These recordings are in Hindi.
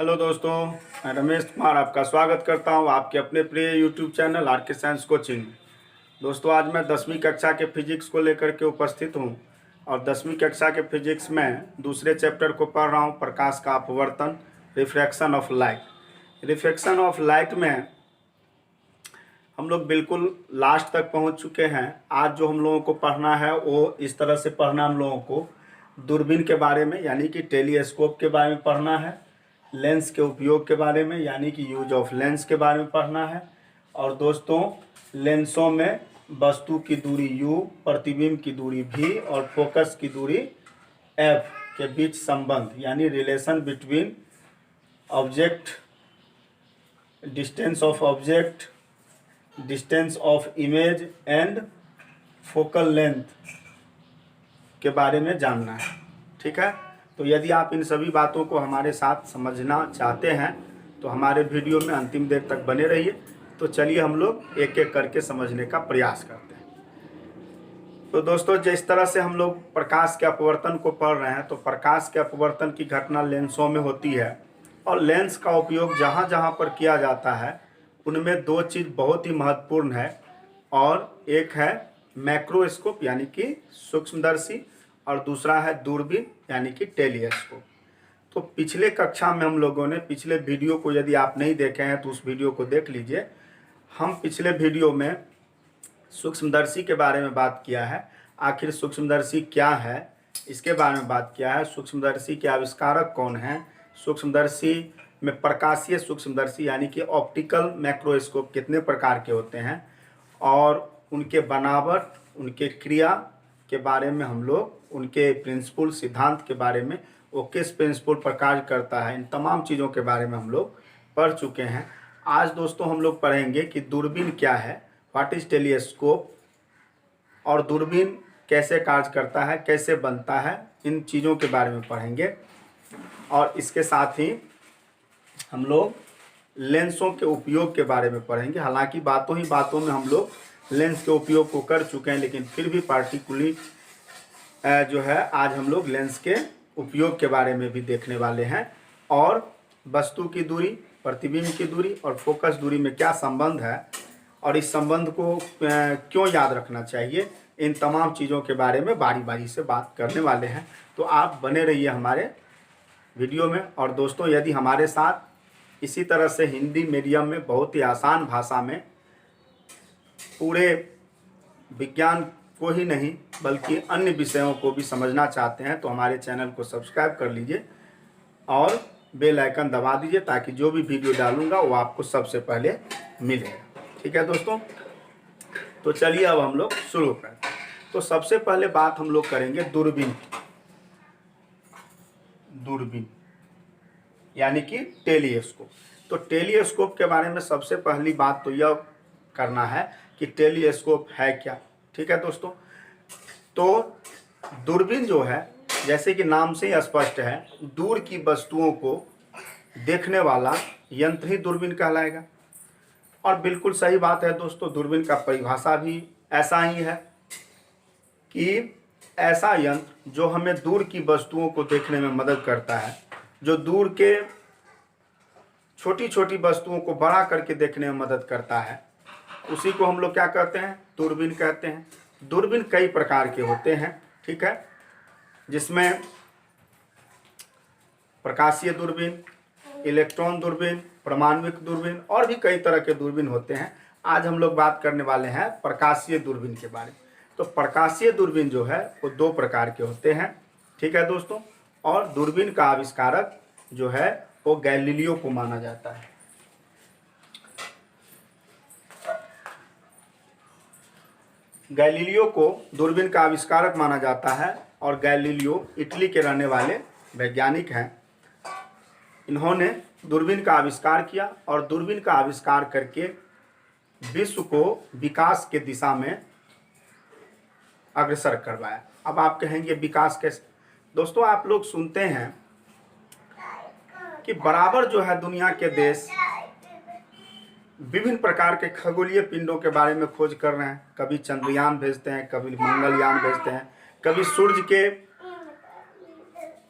हेलो दोस्तों, मैं रमेश कुमार आपका स्वागत करता हूं आपके अपने प्रिय यूट्यूब चैनल आर के साइंस कोचिंग में। दोस्तों, आज मैं 10वीं कक्षा के फिजिक्स को लेकर के उपस्थित हूं और 10वीं कक्षा के फिजिक्स में दूसरे चैप्टर को पढ़ रहा हूं, प्रकाश का अपवर्तन, refraction of light. Refraction of light में हम लोग बिल्कुल लास्ट तक पहुँच चुके हैं। आज जो हम लोगों को पढ़ना है वो इस तरह से पढ़ना, हम लोगों को दूरबीन के बारे में यानी कि टेलीस्कोप के बारे में पढ़ना है, लेंस के उपयोग के बारे में यानी कि यूज ऑफ लेंस के बारे में पढ़ना है। और दोस्तों, लेंसों में वस्तु की दूरी u, प्रतिबिंब की दूरी v और फोकस की दूरी f के बीच संबंध यानी relation between object, distance of object, distance of image and focal length के बारे में जानना है। ठीक है, तो यदि आप इन सभी बातों को हमारे साथ समझना चाहते हैं तो हमारे वीडियो में अंतिम देर तक बने रहिए। तो चलिए हम लोग एक एक करके समझने का प्रयास करते हैं। तो दोस्तों, जिस तरह से हम लोग प्रकाश के अपवर्तन को पढ़ रहे हैं, तो प्रकाश के अपवर्तन की घटना लेंसों में होती है और लेंस का उपयोग जहाँ जहाँ पर किया जाता है उनमें दो चीज़ बहुत ही महत्वपूर्ण है, और एक है मैक्रोस्कोप यानी कि सूक्ष्मदर्शी और दूसरा है दूरबीन यानी कि टेलीस्कोप। तो पिछले कक्षा में हम लोगों ने, पिछले वीडियो को यदि आप नहीं देखे हैं तो उस वीडियो को देख लीजिए। हम पिछले वीडियो में सूक्ष्मदर्शी के बारे में बात किया है, आखिर सूक्ष्मदर्शी क्या है इसके बारे में बात किया है। सूक्ष्मदर्शी के आविष्कारक कौन हैं, सूक्ष्मदर्शी में प्रकाशीय सूक्ष्मदर्शी यानी कि ऑप्टिकल मैक्रोस्कोप कितने प्रकार के होते हैं और उनके बनावट, उनके क्रिया के बारे में हम लोग, उनके प्रिंसिपल, सिद्धांत के बारे में, वो किस प्रिंसिपल पर कार्य करता है, इन तमाम चीज़ों के बारे में हम लोग पढ़ चुके हैं। आज दोस्तों हम लोग पढ़ेंगे कि दूरबीन क्या है, व्हाट इज टेलीस्कोप, और दूरबीन कैसे कार्य करता है, कैसे बनता है, इन चीज़ों के बारे में पढ़ेंगे। और इसके साथ ही हम लोग लेंसों के उपयोग के बारे में पढ़ेंगे। हालांकि बातों ही बातों में हम लोग लेंस के उपयोग को कर चुके हैं, लेकिन फिर भी पार्टिकुलरली जो है आज हम लोग लेंस के उपयोग के बारे में भी देखने वाले हैं। और वस्तु की दूरी, प्रतिबिंब की दूरी और फोकस दूरी में क्या संबंध है और इस संबंध को क्यों याद रखना चाहिए, इन तमाम चीज़ों के बारे में बारी बारी से बात करने वाले हैं। तो आप बने रहिए हमारे वीडियो में। और दोस्तों, यदि हमारे साथ इसी तरह से हिंदी मीडियम में बहुत ही आसान भाषा में पूरे विज्ञान को ही नहीं बल्कि अन्य विषयों को भी समझना चाहते हैं तो हमारे चैनल को सब्सक्राइब कर लीजिए और बेल आइकन दबा दीजिए ताकि जो भी वीडियो डालूंगा वो आपको सबसे पहले मिलेगा। ठीक है दोस्तों, तो चलिए अब हम लोग शुरू करते हैं। तो सबसे पहले बात हम लोग करेंगे दूरबीन, दूरबीन यानी कि टेलीस्कोप। तो टेलीस्कोप के बारे में सबसे पहली बात तो यह करना है कि टेलीस्कोप है क्या। ठीक है दोस्तों, तो दूरबीन जो है, जैसे कि नाम से ही स्पष्ट है, दूर की वस्तुओं को देखने वाला यंत्र ही दूरबीन कहलाएगा। और बिल्कुल सही बात है दोस्तों, दूरबीन का परिभाषा भी ऐसा ही है कि ऐसा यंत्र जो हमें दूर की वस्तुओं को देखने में मदद करता है, जो दूर के छोटी छोटी वस्तुओं को बड़ा करके देखने में मदद करता है, उसी को हम लोग क्या कहते हैं, दूरबीन कहते हैं। दूरबीन कई प्रकार के होते हैं, ठीक है, जिसमें प्रकाशीय दूरबीन, इलेक्ट्रॉन दूरबीन, परमाणुविक दूरबीन और भी कई तरह के दूरबीन होते हैं। आज हम लोग बात करने वाले हैं प्रकाशीय दूरबीन के बारे में। तो प्रकाशीय दूरबीन जो है वो दो प्रकार के होते हैं, ठीक है दोस्तों। और दूरबीन का आविष्कारक जो है वो गैलीलियो को माना जाता है। गैलीलियो को दूरबीन का आविष्कारक माना जाता है और गैलीलियो इटली के रहने वाले वैज्ञानिक हैं। इन्होंने दूरबीन का आविष्कार किया और दूरबीन का आविष्कार करके विश्व को विकास के दिशा में अग्रसर करवाया। अब आप कहेंगे विकास कैसे? दोस्तों, आप लोग सुनते हैं कि बराबर जो है दुनिया के देश विभिन्न प्रकार के खगोलीय पिंडों के बारे में खोज कर रहे हैं। कभी चंद्रयान भेजते हैं, कभी मंगलयान भेजते हैं, कभी सूर्य के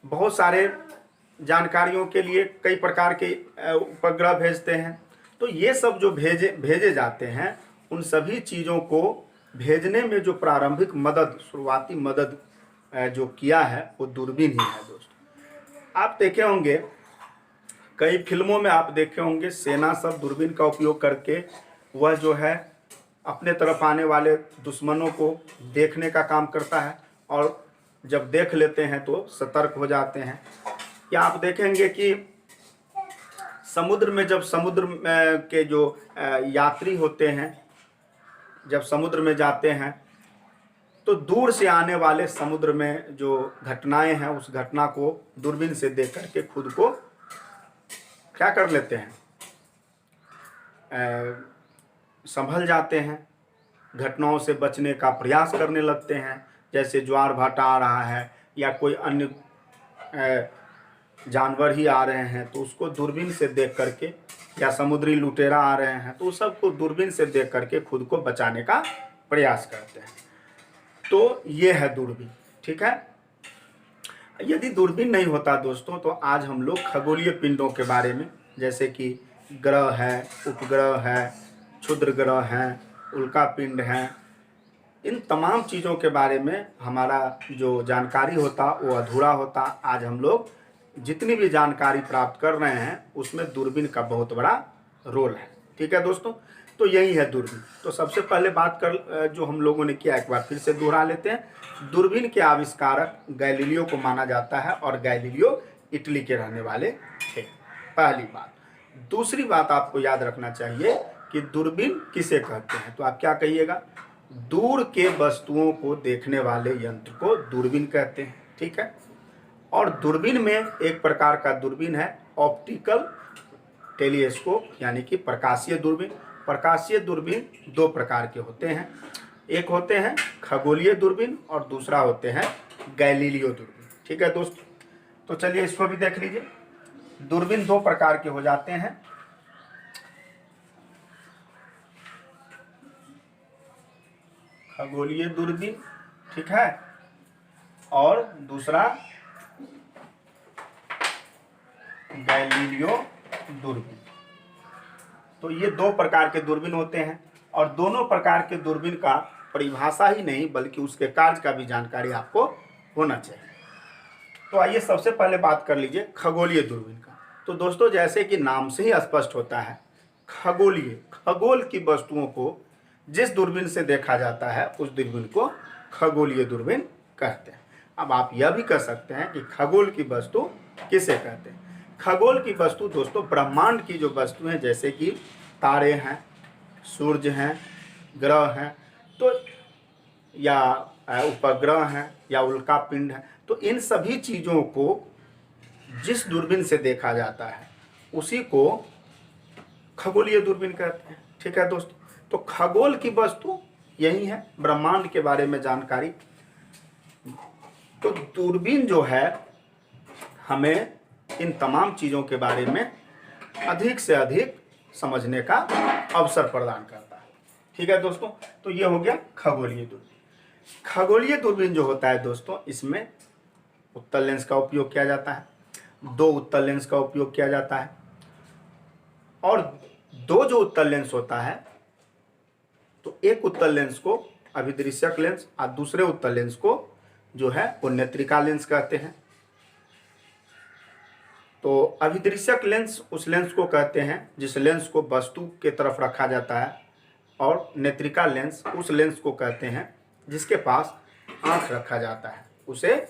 बहुत सारे जानकारियों के लिए कई प्रकार के उपग्रह भेजते हैं। तो ये सब जो भेजे जाते हैं, उन सभी चीज़ों को भेजने में जो प्रारंभिक मदद, शुरुआती मदद जो किया है वो दूरबीन ही है दोस्तों। आप देखे होंगे कई फिल्मों में, आप देखे होंगे सेना सब दूरबीन का उपयोग करके वह जो है अपने तरफ आने वाले दुश्मनों को देखने का काम करता है, और जब देख लेते हैं तो सतर्क हो जाते हैं। या आप देखेंगे कि समुद्र में, जब समुद्र के जो यात्री होते हैं, जब समुद्र में जाते हैं तो दूर से आने वाले समुद्र में जो घटनाएं हैं, उस घटना को दूरबीन से देख करके खुद को क्या कर लेते हैं, संभल जाते हैं, घटनाओं से बचने का प्रयास करने लगते हैं। जैसे ज्वार भाटा आ रहा है या कोई अन्य जानवर ही आ रहे हैं तो उसको दूरबीन से देख करके, या समुद्री लुटेरा आ रहे हैं तो उस सबको दूरबीन से देख करके खुद को बचाने का प्रयास करते हैं। तो ये है दूरबीन, ठीक है। यदि दूरबीन नहीं होता दोस्तों तो आज हम लोग खगोलीय पिंडों के बारे में, जैसे कि ग्रह है, उपग्रह है, क्षुद्र ग्रह हैं, उल्का पिंड हैं, इन तमाम चीज़ों के बारे में हमारा जो जानकारी होता वो अधूरा होता। आज हम लोग जितनी भी जानकारी प्राप्त कर रहे हैं उसमें दूरबीन का बहुत बड़ा रोल है, ठीक है दोस्तों। तो यही है दूरबीन। तो सबसे पहले बात कर जो हम लोगों ने किया, एक बार फिर से दोहरा लेते हैं। दूरबीन के आविष्कारक गैलीलियो को माना जाता है, और गैलीलियो इटली के रहने वाले थे, पहली बात। दूसरी बात आपको याद रखना चाहिए कि दूरबीन किसे कहते हैं, तो आप क्या कहिएगा, दूर के वस्तुओं को देखने वाले यंत्र को दूरबीन कहते हैं, ठीक है। और दूरबीन में एक प्रकार का दूरबीन है ऑप्टिकल टेलीस्कोप, यानी कि प्रकाशीय दूरबीन। प्रकाशीय दूरबीन दो प्रकार के होते हैं, एक होते हैं खगोलीय दूरबीन और दूसरा होते हैं गैलीलियो दूरबीन, ठीक है दोस्तों। तो चलिए इसको भी देख लीजिए। दूरबीन दो प्रकार के हो जाते हैं, खगोलीय दूरबीन, ठीक है, और दूसरा गैलीलियो दूरबीन। तो ये दो प्रकार के दूरबीन होते हैं, और दोनों प्रकार के दूरबीन का परिभाषा ही नहीं बल्कि उसके कार्य का भी जानकारी आपको होना चाहिए। तो आइए सबसे पहले बात कर लीजिए खगोलीय दूरबीन का। तो दोस्तों जैसे कि नाम से ही स्पष्ट होता है, खगोलीय, खगोल की वस्तुओं को जिस दूरबीन से देखा जाता है उस दूरबीन को खगोलीय दूरबीन कहते हैं। अब आप यह भी कह सकते हैं कि खगोल की वस्तु किसे कहते हैं। खगोल की वस्तु दोस्तों ब्रह्मांड की जो वस्तु हैं, जैसे कि तारे हैं, सूर्य हैं, ग्रह हैं, तो या उपग्रह हैं या उल्का पिंड है, तो इन सभी चीज़ों को जिस दूरबीन से देखा जाता है उसी को खगोलीय दूरबीन कहते हैं, ठीक है दोस्तों। तो खगोल की वस्तु यही है, ब्रह्मांड के बारे में जानकारी। तो दूरबीन जो है हमें इन तमाम चीज़ों के बारे में अधिक से अधिक समझने का अवसर प्रदान करता है, ठीक है दोस्तों। तो ये हो गया खगोलीय दूरबीन। खगोलीय दूरबीन जो होता है दोस्तों, इसमें उत्तल लेंस का उपयोग किया जाता है, दो उत्तल लेंस का उपयोग किया जाता है, और दो जो उत्तल लेंस होता है तो एक उत्तल लेंस को अभिदृश्यक लेंस और दूसरे उत्तल लेंस को जो है वो नेत्रिका लेंस कहते हैं। तो अभिदृश्यक लेंस उस लेंस को कहते हैं जिस लेंस को वस्तु के तरफ रखा जाता है, और नेत्रिका लेंस उस लेंस को कहते हैं जिसके पास आँख रखा जाता है, उसे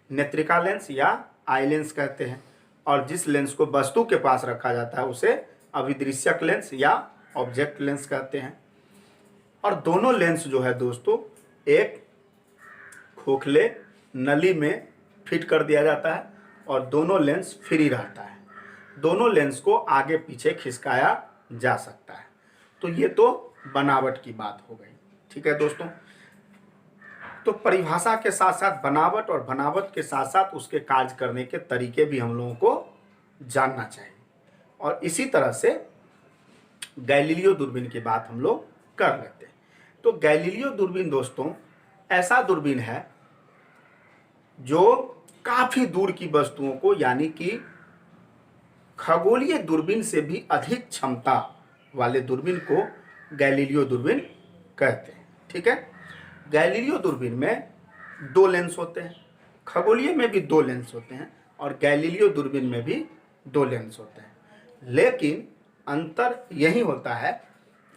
नेत्रिका लेंस या आई लेंस कहते हैं। और जिस लेंस को वस्तु के पास रखा जाता है उसे अभिदृश्यक लेंस या ऑब्जेक्ट लेंस कहते हैं। और दोनों लेंस जो है दोस्तों एक खोखले नली में फिट कर दिया जाता है, और दोनों लेंस फ्री रहता है, दोनों लेंस को आगे पीछे खिसकाया जा सकता है। तो ये तो बनावट की बात हो गई, ठीक है दोस्तों। तो परिभाषा के साथ साथ बनावट, और बनावट के साथ साथ उसके कार्य करने के तरीके भी हम लोगों को जानना चाहिए। और इसी तरह से गैलीलियो दूरबीन की बात हम लोग कर लेते हैं। तो गैलीलियो दूरबीन दोस्तों ऐसा दूरबीन है जो काफी दूर की वस्तुओं को, यानी कि खगोलीय दूरबीन से भी अधिक क्षमता वाले दूरबीन को गैलीलियो दूरबीन कहते हैं। ठीक है, गैलीलियो दूरबीन में 2 लेंस होते हैं, खगोलीय में भी 2 लेंस होते हैं और गैलीलियो दूरबीन में भी 2 लेंस होते हैं। लेकिन अंतर यही होता है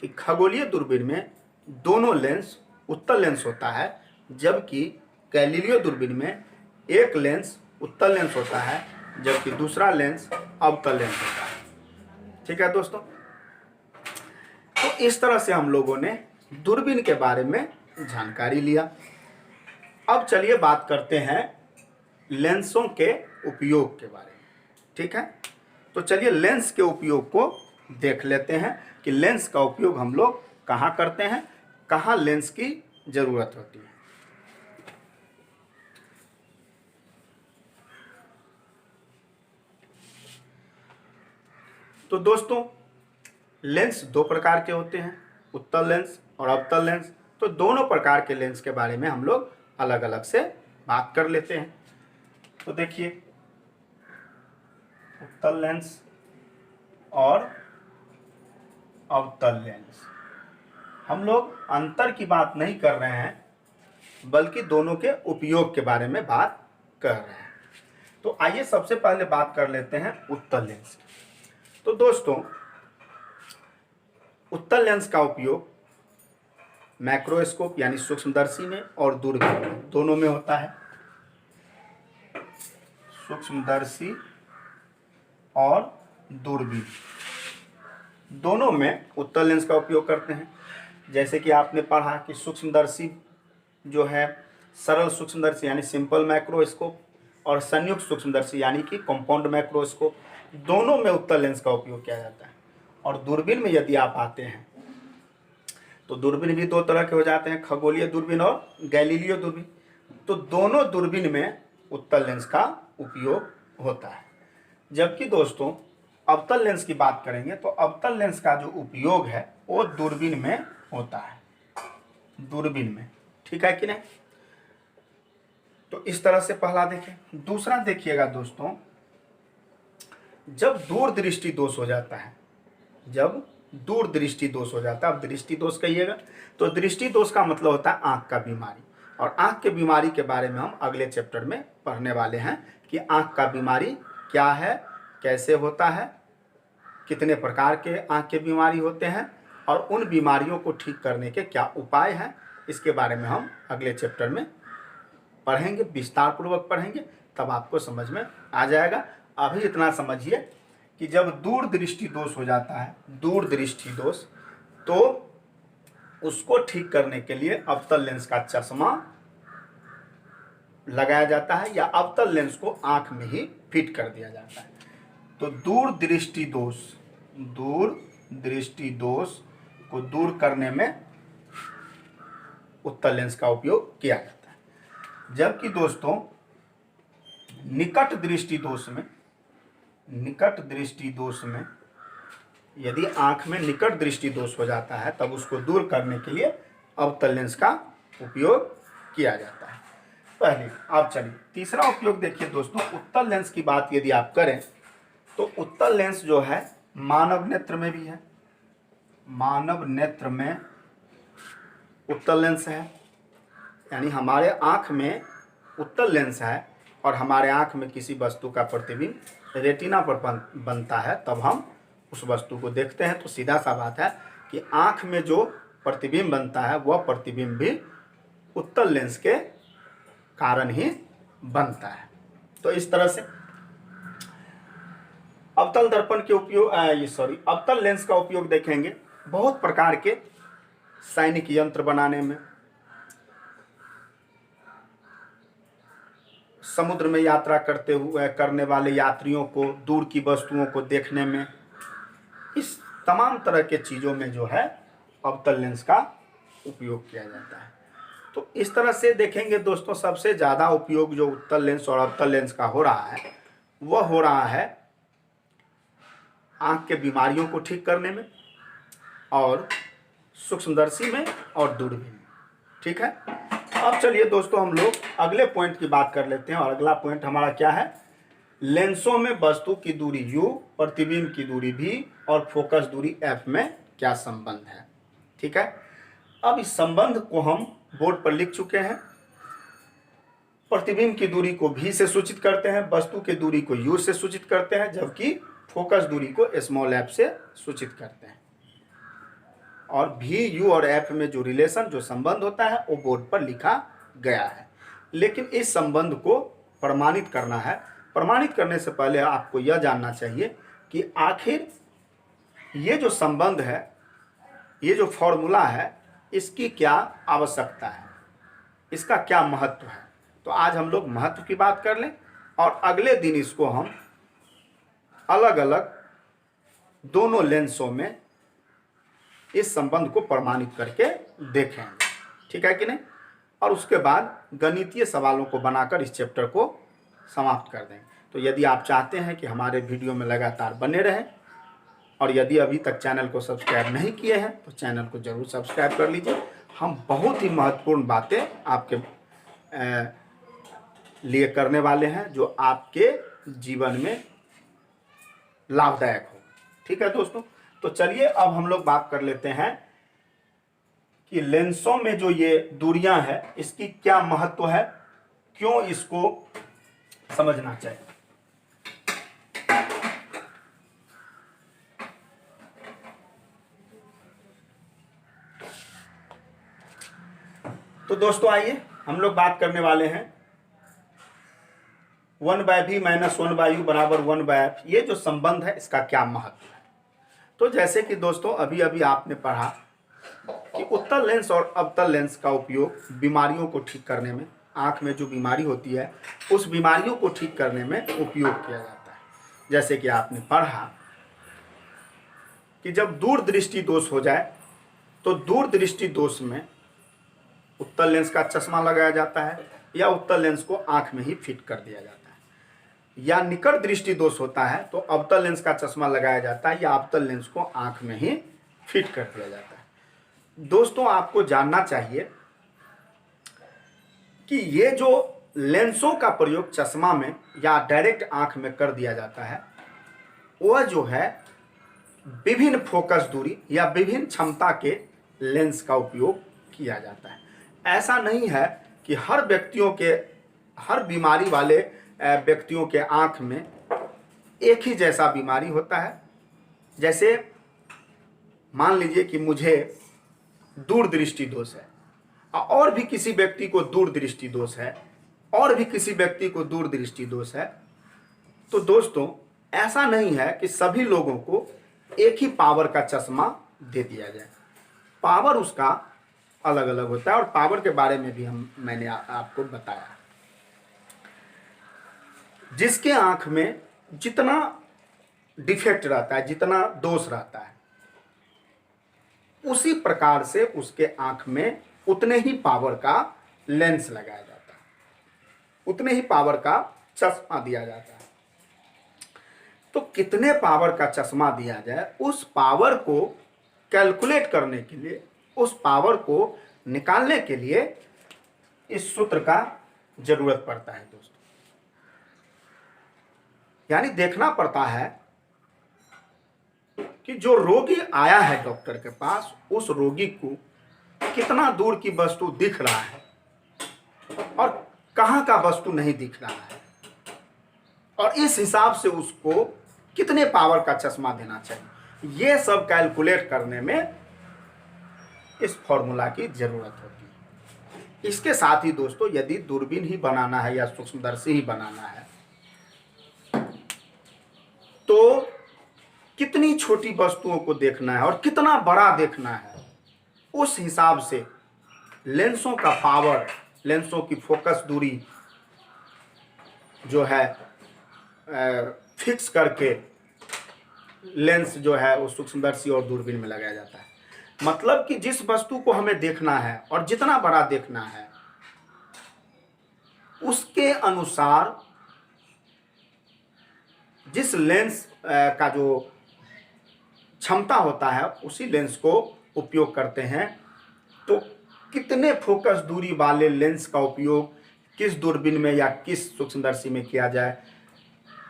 कि खगोलीय दूरबीन में दोनों लेंस उत्तल लेंस होता है, जबकि गैलीलियो दूरबीन में एक लेंस उत्तल लेंस होता है जबकि दूसरा लेंस अवतल लेंस होता है। ठीक है दोस्तों, तो इस तरह से हम लोगों ने दूरबीन के बारे में जानकारी लिया। अब चलिए बात करते हैं लेंसों के उपयोग के बारे में। ठीक है, तो चलिए लेंस के उपयोग को देख लेते हैं कि लेंस का उपयोग हम लोग कहाँ करते हैं, कहाँ लेंस की जरूरत होती है। तो दोस्तों, लेंस 2 प्रकार के होते हैं, उत्तल लेंस और अवतल लेंस। तो दोनों प्रकार के लेंस के बारे में हम लोग अलग अलग से बात कर लेते हैं। तो देखिए, उत्तल लेंस और अवतल लेंस, हम लोग अंतर की बात नहीं कर रहे हैं बल्कि दोनों के उपयोग के बारे में बात कर रहे हैं। तो आइए सबसे पहले बात कर लेते हैं उत्तल लेंस की। तो दोस्तों, उत्तल लेंस का उपयोग मैक्रोस्कोप यानी सूक्ष्मदर्शी में और दूरबीन दोनों में होता है। सूक्ष्मदर्शी और दूरबीन दोनों में उत्तल लेंस का उपयोग करते हैं। जैसे कि आपने पढ़ा कि सूक्ष्मदर्शी जो है, सरल सूक्ष्मदर्शी यानी सिंपल माइक्रोस्कोप और संयुक्त सूक्ष्मदर्शी यानी कि कंपाउंड माइक्रोस्कोप, दोनों में उत्तल लेंस का उपयोग किया जाता है। और दूरबीन में यदि आप आते हैं तो दूरबीन भी 2 तरह के हो जाते हैं, खगोलीय दूरबीन और गैलीलियो दूरबीन। तो दोनों दूरबीन में उत्तल लेंस का उपयोग होता है। जबकि दोस्तों, अवतल लेंस की बात करेंगे तो अवतल लेंस का जो उपयोग है वो दूरबीन में होता है, दूरबीन में। ठीक है कि नहीं? तो इस तरह से पहला देखें। दूसरा देखिएगा दोस्तों, जब दूरदृष्टि दोष हो जाता है, जब दूरदृष्टि दोष हो जाता है, अब दृष्टि दोष कहिएगा तो दृष्टि दोष का मतलब होता है आंख का बीमारी। और आंख के बीमारी के बारे में हम अगले चैप्टर में पढ़ने वाले हैं कि आंख का बीमारी क्या है, कैसे होता है, कितने प्रकार के आंख के बीमारी होते हैं और उन बीमारियों को ठीक करने के क्या उपाय हैं, इसके बारे में हम अगले चैप्टर में पढ़ेंगे, विस्तार पूर्वक पढ़ेंगे, तब आपको समझ में आ जाएगा। अभी इतना समझिए कि जब दूरदृष्टि दोष हो जाता है, दूरदृष्टि दोष, तो उसको ठीक करने के लिए अवतल लेंस का चश्मा लगाया जाता है या अवतल लेंस को आंख में ही फिट कर दिया जाता है। तो दूरदृष्टि दोष को दूर करने में उत्तल लेंस का उपयोग किया जाता है। जबकि दोस्तों, निकट दृष्टि दोष में यदि आंख में निकट दृष्टि दोष हो जाता है तब उसको दूर करने के लिए अवतल लेंस का उपयोग किया जाता है। पहले आप चलिए तीसरा उपयोग देखिए दोस्तों। उत्तल लेंस की बात यदि आप करें तो उत्तल लेंस जो है मानव नेत्र में भी है, मानव नेत्र में उत्तल लेंस है, यानी हमारे आँख में उत्तल लेंस है और हमारे आँख में किसी वस्तु का प्रतिबिंब रेटिना पर बनता है, तब हम उस वस्तु को देखते हैं। तो सीधा सा बात है कि आँख में जो प्रतिबिंब बनता है वह प्रतिबिंब भी उत्तल लेंस के कारण ही बनता है। तो इस तरह से अवतल दर्पण के उपयोग अवतल लेंस का उपयोग देखेंगे बहुत प्रकार के सैनिक यंत्र बनाने में, समुद्र में यात्रा करने वाले यात्रियों को दूर की वस्तुओं को देखने में, इस तमाम तरह के चीज़ों में जो है अवतल लेंस का उपयोग किया जाता है। तो इस तरह से देखेंगे दोस्तों, सबसे ज़्यादा उपयोग जो उत्तल लेंस और अवतल लेंस का हो रहा है वह हो रहा है आँख के बीमारियों को ठीक करने में और सूक्ष्मदर्शी में और दूरबीन में। ठीक है, अब चलिए दोस्तों हम लोग अगले पॉइंट की बात कर लेते हैं, और अगला पॉइंट हमारा क्या है, लेंसों में वस्तु की दूरी u, प्रतिबिंब की दूरी v और फोकस दूरी f में क्या संबंध है। ठीक है, अब इस संबंध को हम बोर्ड पर लिख चुके हैं। प्रतिबिंब की दूरी को v से सूचित करते हैं, वस्तु की दूरी को u से सूचित करते हैं, जबकि फोकस दूरी को स्मॉल f से सूचित करते हैं। और v, u और f में जो रिलेशन, जो संबंध होता है वो बोर्ड पर लिखा गया है। लेकिन इस संबंध को प्रमाणित करना है। प्रमाणित करने से पहले आपको यह जानना चाहिए कि आखिर ये जो संबंध है, ये जो फॉर्मूला है, इसकी क्या आवश्यकता है, इसका क्या महत्व है। तो आज हम लोग महत्व की बात कर लें, और अगले दिन इसको हम अलग अलग दोनों लेंसों में इस संबंध को प्रमाणित करके देखेंगे। ठीक है कि नहीं। और उसके बाद गणितीय सवालों को बनाकर इस चैप्टर को समाप्त कर देंगे। तो यदि आप चाहते हैं कि हमारे वीडियो में लगातार बने रहें, और यदि अभी तक चैनल को सब्सक्राइब नहीं किए हैं तो चैनल को जरूर सब्सक्राइब कर लीजिए। हम बहुत ही महत्वपूर्ण बातें आपके लिए करने वाले हैं, जो आपके जीवन में लाभदायक हो। ठीक है दोस्तों, तो चलिए अब हम लोग बात कर लेते हैं कि लेंसों में जो ये दूरियां हैं, इसकी क्या महत्व है, क्यों इसको समझना चाहिए। तो दोस्तों आइए हम लोग बात करने वाले हैं 1/v - 1/u बराबर 1/f। ये जो संबंध है इसका क्या महत्व है। तो जैसे कि दोस्तों अभी अभी आपने पढ़ा कि उत्तल लेंस और अवतल लेंस का उपयोग बीमारियों को ठीक करने में, आँख में जो बीमारी होती है उस बीमारियों को ठीक करने में उपयोग किया जाता है। जैसे कि आपने पढ़ा कि जब दूरदृष्टि दोष हो जाए तो दूरदृष्टि दोष में उत्तल लेंस का चश्मा लगाया जाता है, या उत्तल लेंस को आँख में ही फिट कर दिया जाता है। या निकट दृष्टि दोष होता है तो अवतल लेंस का चश्मा लगाया जाता है, या अवतल लेंस को आँख में ही फिट कर दिया जाता है। दोस्तों आपको जानना चाहिए कि ये जो लेंसों का प्रयोग चश्मा में या डायरेक्ट आँख में कर दिया जाता है, वह जो है विभिन्न फोकस दूरी या विभिन्न क्षमता के लेंस का उपयोग किया जाता है। ऐसा नहीं है कि हर बीमारी वाले व्यक्तियों के आँख में एक ही जैसा बीमारी होता है। जैसे मान लीजिए कि मुझे दूरदृष्टि दोष है, और भी किसी व्यक्ति को दूरदृष्टि दोष है, और भी किसी व्यक्ति को दूरदृष्टि दोष है। तो दोस्तों ऐसा नहीं है कि सभी लोगों को एक ही पावर का चश्मा दे दिया जाए। पावर उसका अलग अलग होता है, और पावर के बारे में भी मैंने आपको बताया। जिसके आंख में जितना डिफेक्ट रहता है, जितना दोष रहता है, उसी प्रकार से उसके आंख में उतने ही पावर का लेंस लगाया जाता है, उतने ही पावर का चश्मा दिया जाता है। तो कितने पावर का चश्मा दिया जाए, उस पावर को कैलकुलेट करने के लिए, उस पावर को निकालने के लिए इस सूत्र का जरूरत पड़ता है दोस्तों। यानी देखना पड़ता है कि जो रोगी आया है डॉक्टर के पास, उस रोगी को कितना दूर की वस्तु दिख रहा है और कहाँ का वस्तु नहीं दिख रहा है, और इस हिसाब से उसको कितने पावर का चश्मा देना चाहिए। ये सब कैलकुलेट करने में इस फॉर्मूला की जरूरत होती है। इसके साथ ही दोस्तों यदि दूरबीन ही बनाना है या सूक्ष्मदर्शी ही बनाना है, तो कितनी छोटी वस्तुओं को देखना है और कितना बड़ा देखना है, उस हिसाब से लेंसों का पावर, लेंसों की फोकस दूरी जो है फिक्स करके लेंस जो है वो सूक्ष्मदर्शी और दूरबीन में लगाया जाता है। मतलब कि जिस वस्तु को हमें देखना है और जितना बड़ा देखना है, उसके अनुसार जिस लेंस का जो क्षमता होता है उसी लेंस को उपयोग करते हैं। तो कितने फोकस दूरी वाले लेंस का उपयोग किस दूरबीन में या किस सूक्ष्मदर्शी में किया जाए,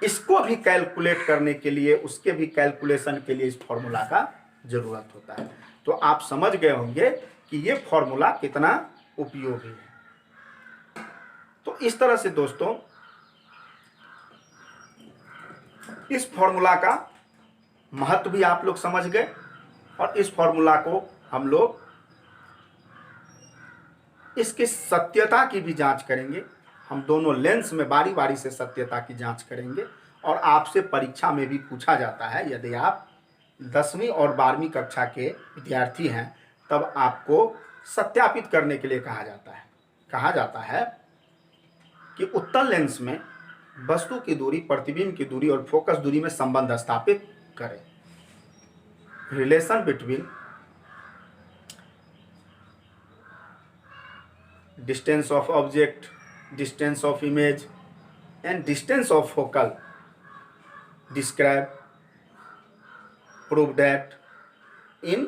इसको भी कैलकुलेट करने के लिए, उसके भी कैलकुलेशन के लिए इस फॉर्मूला का जरूरत होता है। तो आप समझ गए होंगे कि ये फॉर्मूला कितना उपयोगी है। तो इस तरह से दोस्तों इस फॉर्मूला का महत्व भी आप लोग समझ गए, और इस फॉर्मूला को हम लोग इसकी सत्यता की भी जांच करेंगे। हम दोनों लेंस में बारी बारी से सत्यता की जांच करेंगे, और आपसे परीक्षा में भी पूछा जाता है, यदि आप 10वीं और 12वीं कक्षा के विद्यार्थी हैं तब आपको सत्यापित करने के लिए कहा जाता है कि उत्तल लेंस में वस्तु की दूरी, प्रतिबिंब की दूरी और फोकस दूरी में संबंध स्थापित करें। Relation between distance of object, distance of image and distance of focal describe, prove that in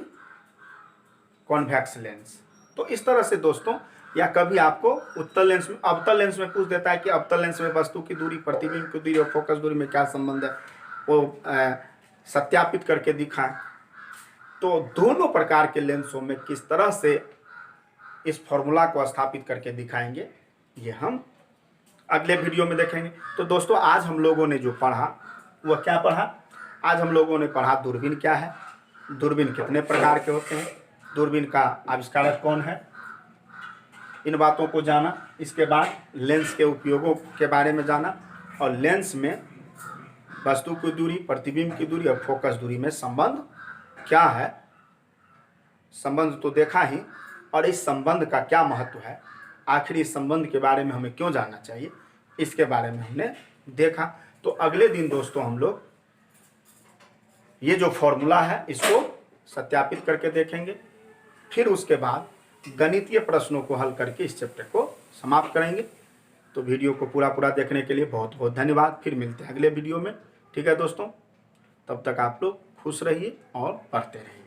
convex lens। तो इस तरह से दोस्तों, या कभी आपको उत्तल लेंस में, अवतल लेंस में पूछ देता है कि अवतल लेंस में वस्तु की दूरी, प्रतिबिंब की दूरी और फोकस दूरी में क्या संबंध है, वो सत्यापित करके दिखाएं। तो दोनों प्रकार के लेंसों में किस तरह से इस फॉर्मूला को स्थापित करके दिखाएंगे, ये हम अगले वीडियो में देखेंगे। तो दोस्तों आज हम लोगों ने जो पढ़ा वह क्या पढ़ा? आज हम लोगों ने पढ़ा दूरबीन क्या है, दूरबीन कितने प्रकार के होते हैं, दूरबीन का आविष्कारक कौन है, इन बातों को जाना। इसके बाद लेंस के उपयोगों के बारे में जाना, और लेंस में वस्तु की दूरी, प्रतिबिंब की दूरी और फोकस दूरी में संबंध क्या है, संबंध तो देखा ही, और इस संबंध का क्या महत्व है, आखिर इस संबंध के बारे में हमें क्यों जानना चाहिए, इसके बारे में हमने देखा। तो अगले दिन दोस्तों हम लोग ये जो फॉर्मूला है इसको सत्यापित करके देखेंगे, फिर उसके बाद गणितीय प्रश्नों को हल करके इस चैप्टर को समाप्त करेंगे। तो वीडियो को पूरा देखने के लिए बहुत बहुत धन्यवाद। फिर मिलते हैं अगले वीडियो में, ठीक है दोस्तों। तब तक आप लोग खुश रहिए और पढ़ते रहिए।